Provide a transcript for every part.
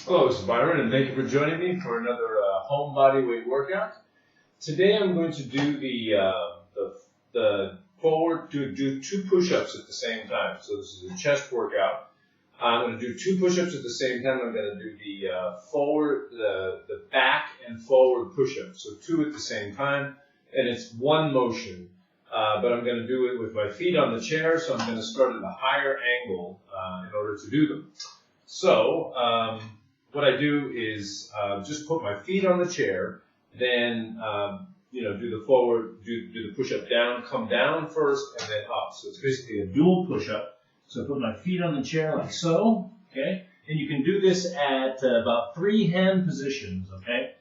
Hello, this is Byron, and thank you for joining me for another home body weight workout. Today I'm going to do the forward, do 2 push-ups at the same time. So this is a chest workout. I'm going to do 2 push-ups at the same time. I'm going to do the back and forward push-ups. So 2 at the same time, and it's one motion. But I'm going to do it with my feet on the chair, so I'm going to start at a higher angle in order to do them. So what I do is just put my feet on the chair, then do the forward, do the push-up down, come down first, and then up. So it's basically a dual push-up. So I put my feet on the chair like so, okay? And you can do this at about 3 hand positions, okay?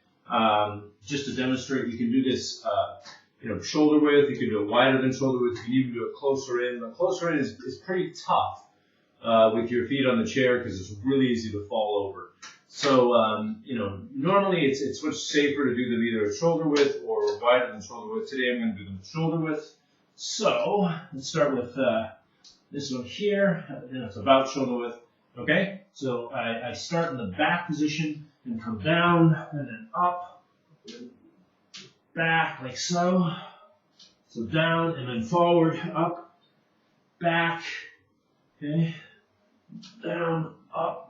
Just to demonstrate, you can do this, shoulder width. You can do it wider than shoulder width. You can even do it closer in. But closer in is pretty tough with your feet on the chair because it's really easy to fall over. So, normally it's much safer to do them either at shoulder width or wider than shoulder width. Today I'm going to do them at shoulder width. So, let's start with this one here. It's about shoulder width. Okay? So, I start in the back position and come down and then up, and back like so. So, down and then forward, up, back, okay? Down, up.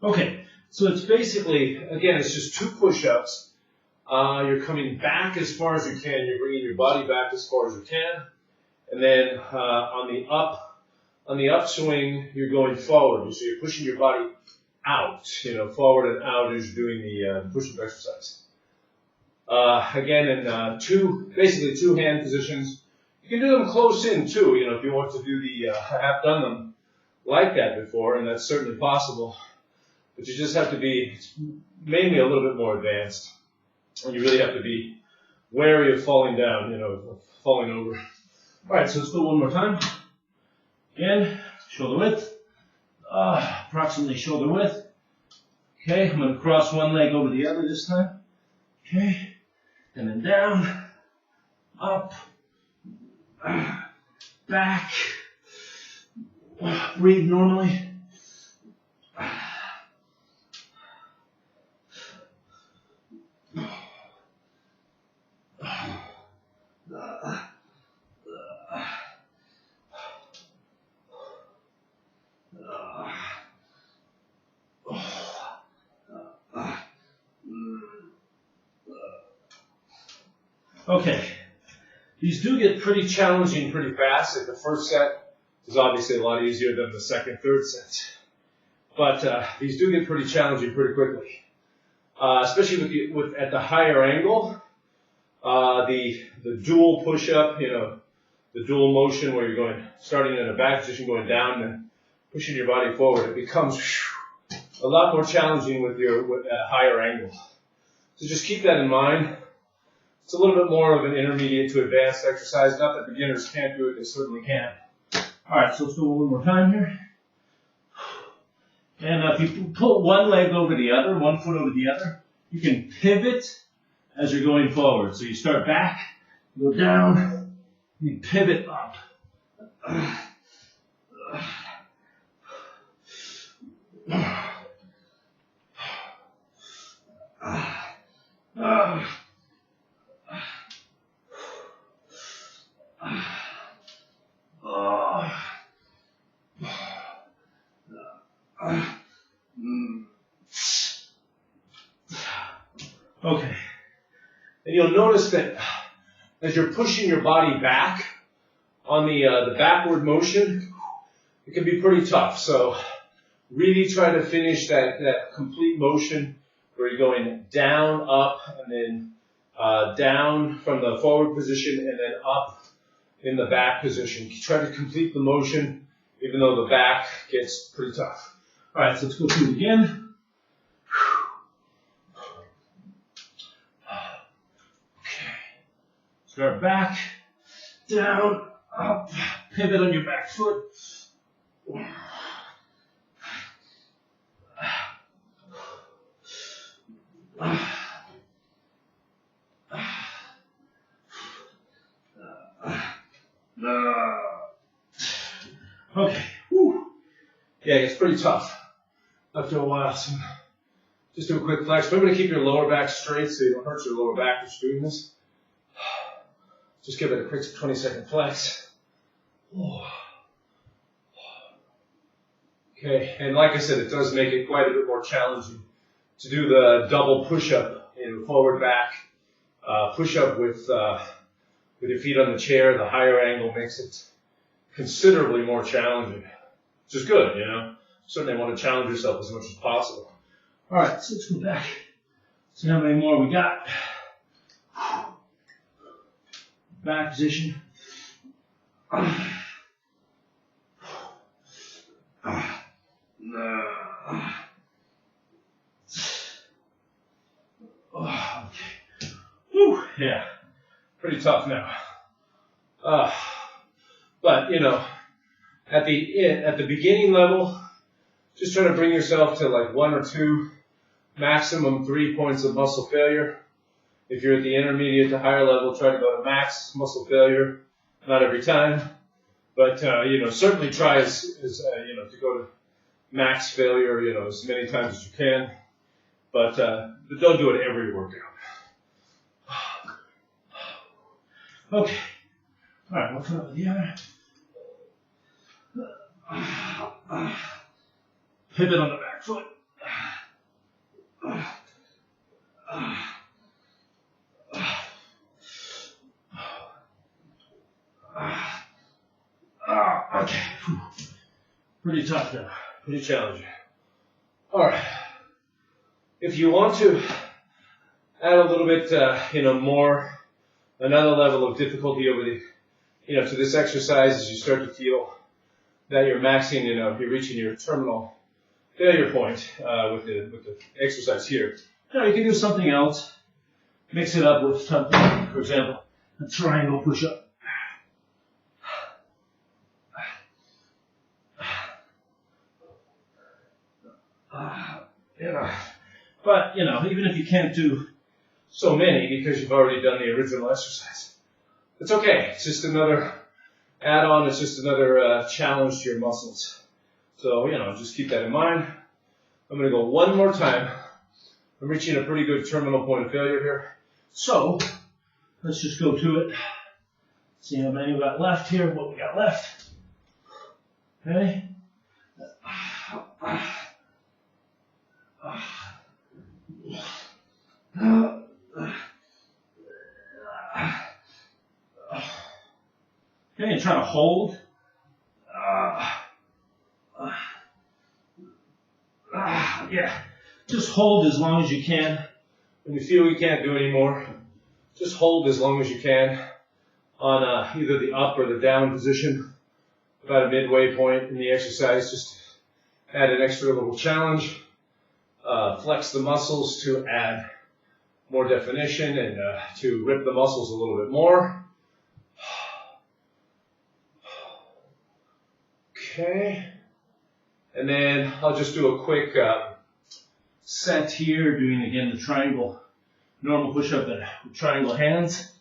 Okay, so it's basically, again, it's just 2 push-ups. You're coming back as far as you can. You're bringing your body back as far as you can. And then on the upswing, you're going forward. So you're pushing your body out, forward and out as you're doing the push-up exercise. Again, in basically 2 hand positions. You can do them close in too, if you want to do I have done them like that before, and that's certainly possible. But you just have to be mainly a little bit more advanced. And you really have to be wary of falling down, of falling over. All right, so let's do it one more time. Again, shoulder width, approximately shoulder width. Okay, I'm going to cross one leg over the other this time. Okay, and then down, up, back. Breathe normally. Okay, these do get pretty challenging pretty fast. Like the first set is obviously a lot easier than the second, third sets. But these do get pretty challenging pretty quickly, especially with at the higher angle. The dual push-up, the dual motion where you're starting in a back position, going down and pushing your body forward. It becomes a lot more challenging with a higher angle. So just keep that in mind. It's a little bit more of an intermediate to advanced exercise. Not that beginners can't do it, they certainly can. All right, so let's do it one more time here. And if you put one leg over the other, one foot over the other, you can pivot as you're going forward. So you start back, you go down, you pivot up. Okay, and you'll notice that as you're pushing your body back on the backward motion, it can be pretty tough. So really try to finish that complete motion where you're going down, up, and then down from the forward position and then up in the back position. Try to complete the motion, even though the back gets pretty tough. All right, so let's go through it again. Start back, down, up, pivot on your back foot. Okay, whew. Yeah, it's pretty tough after a while. So just do a quick flex. Remember to keep your lower back straight so you don't hurt your lower back as you're doing this. Just give it a quick 20-second flex. Okay, and like I said, it does make it quite a bit more challenging to do the double push-up in forward back. Push-up with your feet on the chair. The higher angle makes it considerably more challenging, which is good, you know. Certainly want to challenge yourself as much as possible. All right, so let's go back. See how many more we got. Back position. Okay. Whew, yeah, pretty tough now. But you know, at the beginning level, just try to bring yourself to like 1 or 2, maximum 3 points of muscle failure. If you're at the intermediate to higher level, try to go to max muscle failure. Not every time, but you know, certainly try as you know, to go to max failure, you know, as many times as you can. But don't do it every workout. Okay. All right, we'll come with the other. Pivot on the back foot. Okay. Pretty tough now. Pretty challenging. All right. If you want to add a little bit, you know, more, another level of difficulty over the, you know, to this exercise, as you start to feel that you're maxing, you know, you're reaching your terminal failure point with the exercise here. Now you can do something else. Mix it up with something, for example, a triangle push-up. But, you know, even if you can't do so many because you've already done the original exercise, it's okay. It's just another add-on. It's just another challenge to your muscles. So, you know, just keep that in mind. I'm going to go one more time. I'm reaching a pretty good terminal point of failure here. So, let's just go to it. See how many we got left here, what we got left. Okay. Okay, and try to hold. Yeah, just hold as long as you can. When you feel you can't do anymore, just hold as long as you can on either the up or the down position, about a midway point in the exercise. Just add an extra little challenge. Flex the muscles to add more definition and to rip the muscles a little bit more. Okay, and then I'll just do a quick set here, doing again the triangle, normal push-up with triangle hands.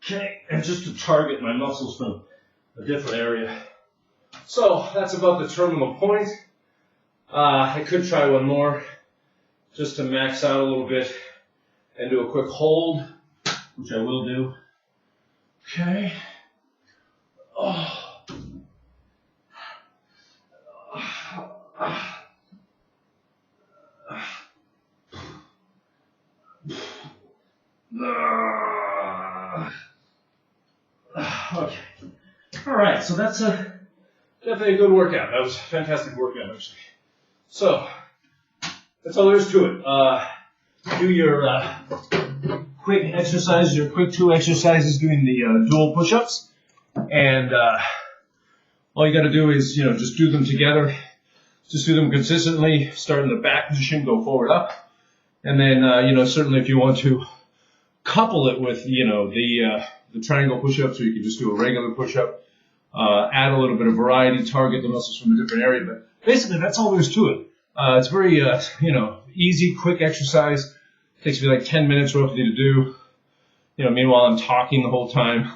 Okay, and just to target my muscles from a different area. So that's about the terminal point. I could try one more just to max out a little bit and do a quick hold, which I will do. Okay. Oh. Okay. All right, so that's definitely a good workout. That was a fantastic workout, actually. So, that's all there is to it. Do your quick exercise, your quick 2 exercises doing the dual push-ups. And all you got to do is, just do them together. Just do them consistently. Start in the back position, go forward up. And then, certainly if you want to couple it with, the triangle push-ups, or you can just do a regular push-up. Add a little bit of variety, target the muscles from a different area. But basically, that's all there is to it. It's very, easy, quick exercise. Takes me like 10 minutes roughly to do. Meanwhile, I'm talking the whole time.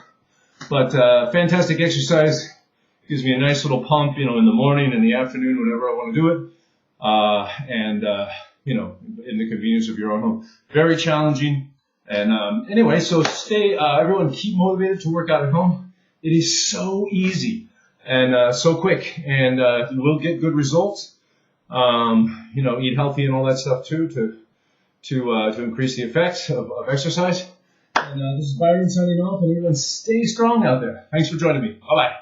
But fantastic exercise. Gives me a nice little pump, in the morning, in the afternoon, whenever I want to do it. In the convenience of your own home. Very challenging. And anyway, so everyone keep motivated to work out at home. It is so easy and so quick, and you will get good results. Eat healthy and all that stuff too to increase the effects of exercise. And this is Byron signing off, and everyone stay strong out there. Thanks for joining me. Bye-bye.